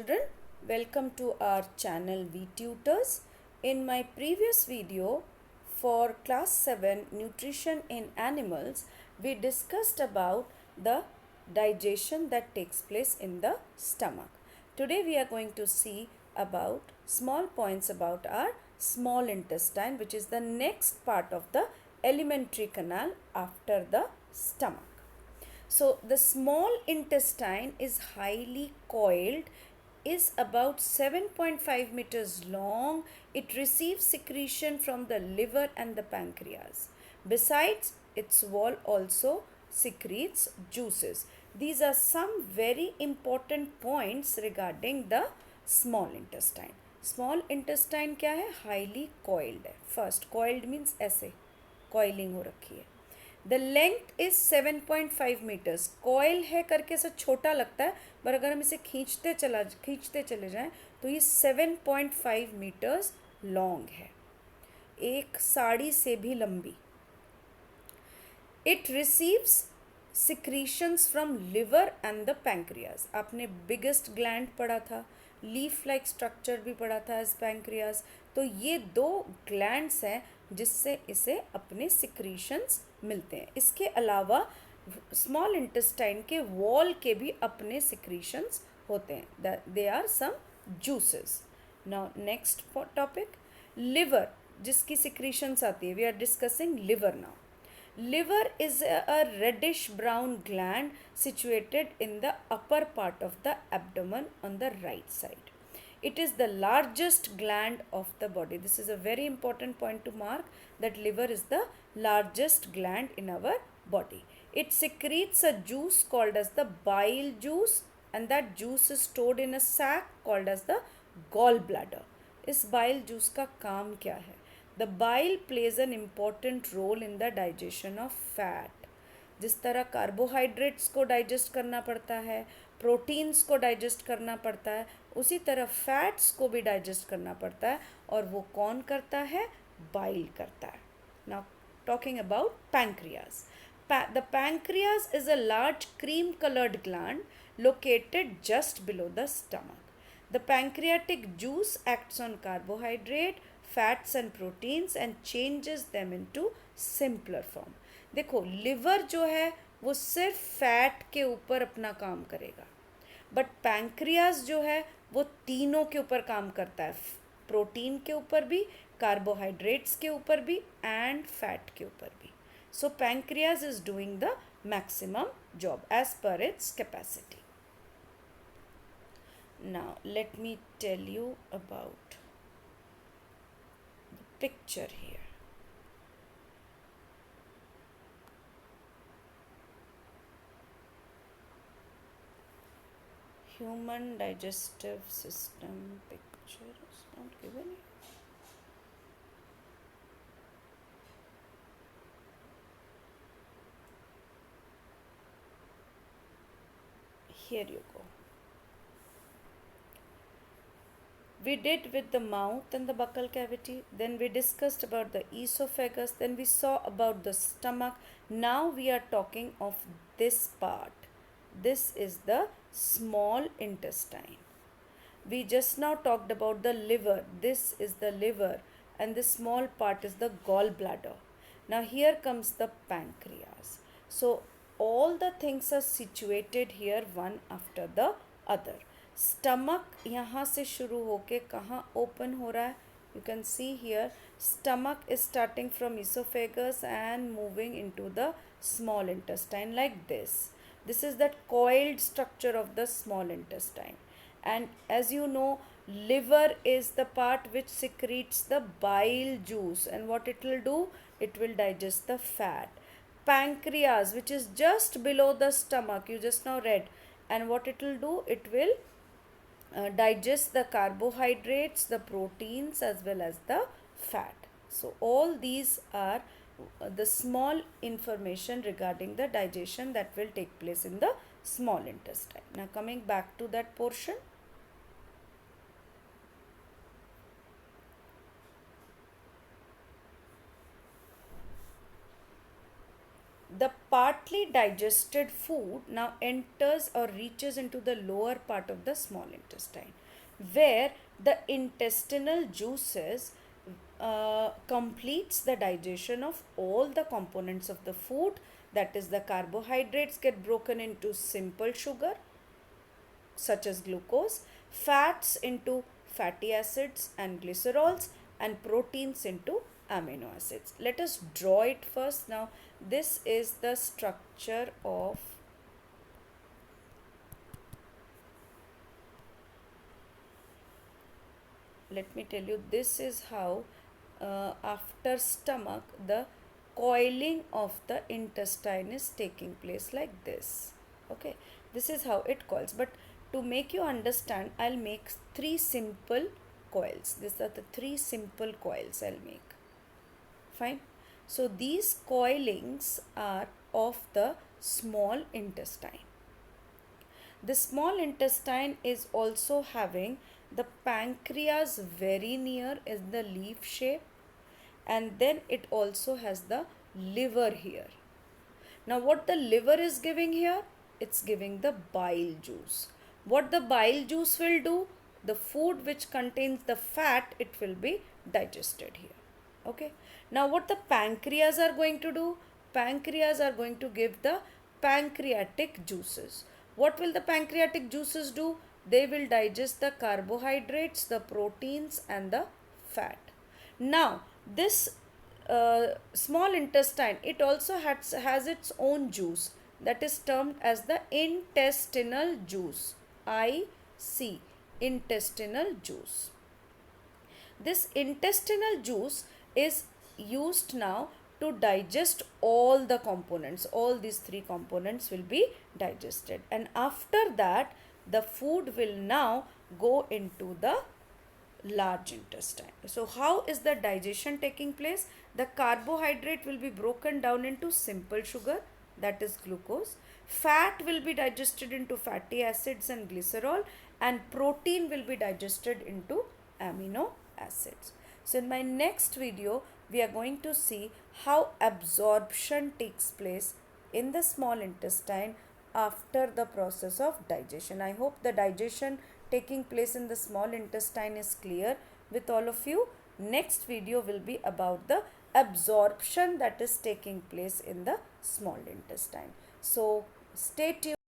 Children, welcome to our channel VTutors. In my previous video for class 7 nutrition in animals, we discussed about the digestion that takes place in the stomach. Today we are going to see about small points about our small intestine, which is the next part of the alimentary canal after the stomach. So the small intestine is highly coiled, is about 7.5 meters long. It receives secretion from the liver and the pancreas. Besides, its wall also secretes juices. These are some very important points regarding the small intestine. Small intestine क्या है? Highly coiled है. First, coiled means ऐसे coiling हो रखी है. The length is 7.5 metres. Coil है करके ऐसा छोटा लगता है, पर अगर हम इसे खींचते चले जाएं तो ये 7.5 मीटर्स लॉन्ग है, एक साड़ी से भी लंबी. It receives secretions from liver and the pancreas. आपने बिगेस्ट ग्लैंड पढ़ा था, लीफ लाइक स्ट्रक्चर भी पढ़ा था एज पैंक्रियाज. तो ये दो ग्लैंड्स हैं जिससे इसे अपने सिक्रीशंस मिलते हैं. इसके अलावा स्मॉल इंटेस्टाइन के वॉल के भी अपने सिक्रीशंस होते हैं. They are some juices. Now next topic, liver, जिसकी सिक्रीशंस आती है. We are discussing liver now. Liver is a reddish brown gland situated in the upper part of the abdomen on the right side. It is the largest gland of the body. This is a very important point to mark, that liver is the largest gland in our body. It secretes a juice called as the bile juice, and that juice is stored in a sac called as the gallbladder. इस bile juice का काम क्या है? The bile plays an important role in the digestion of fat. जिस तरह carbohydrates को digest करना पड़ता है, प्रोटीन्स को डाइजेस्ट करना पड़ता है, उसी तरह फैट्स को भी डाइजेस्ट करना पड़ता है. और वो कौन करता है? बाइल करता है. Now talking about pancreas. The pancreas is a large cream colored gland located just below the stomach. The pancreatic juice acts on carbohydrate, fats and proteins and changes them into simpler form. देखो, liver जो है वो सिर्फ fat के ऊपर अपना काम करेगा, बट पैंक्रियाज जो है वो तीनों के ऊपर काम करता है. प्रोटीन के ऊपर भी, कार्बोहाइड्रेट्स के ऊपर भी, एंड फैट के ऊपर भी. So pancreas is doing the maximum job as per its capacity. Now let me tell you about picture here. Human digestive system picture is not given here. Here you go. We did with the mouth and the buccal cavity. Then we discussed about the esophagus. Then we saw about the stomach. Now we are talking of this part. This is the small intestine. We just now talked about the liver. This is the liver, and this small part is the gallbladder. Now here comes the pancreas. So all the things are situated here one after the other. Stomach यहाँ से शुरू होके कहाँ open हो रहा है? You can see here, stomach is starting from oesophagus and moving into the small intestine like this. This is that coiled structure of the small intestine. And as you know, liver is the part which secretes the bile juice, and what it will do? It will digest the fat. Pancreas, which is just below the stomach, you just now read, and what it will do? It will digest the carbohydrates, the proteins, as well as the fat. So all these are the small information regarding the digestion that will take place in the small intestine. Now coming back to that portion, the partly digested food now enters or reaches into the lower part of the small intestine, where the intestinal juices completes the digestion of all the components of the food. That is, the carbohydrates get broken into simple sugar such as glucose, fats into fatty acids and glycerols, and proteins into amino acids. Let us draw it first. Now, this is the structure of, let me tell you, this is how after stomach the coiling of the intestine is taking place, like this. Okay, this is how it coils. But to make you understand, I'll make three simple coils. These are the three simple coils I'll make. Fine. So these coilings are of the small intestine. The small intestine is also having the pancreas very near in the leaf shape, and then it also has the liver here. Now, what the liver is giving here? It's giving the bile juice. What the bile juice will do? The food which contains the fat, it will be digested here. Okay. Now, what the pancreas are going to do? Pancreas are going to give the pancreatic juices. What will the pancreatic juices do? They will digest the carbohydrates, the proteins, and the fat. Now, this small intestine, it also has its own juice, that is termed as the intestinal juice. IC, intestinal juice. This intestinal juice is used now to digest all the components. All these three components will be digested, and after that the food will now go into the large intestine. So how is the digestion taking place? The carbohydrate will be broken down into simple sugar, that is glucose. Fat will be digested into fatty acids and glycerol, and protein will be digested into amino acids. So in my next video, we are going to see how absorption takes place in the small intestine after the process of digestion. I hope the digestion taking place in the small intestine is clear with all of you. Next video will be about the absorption that is taking place in the small intestine. So stay tuned.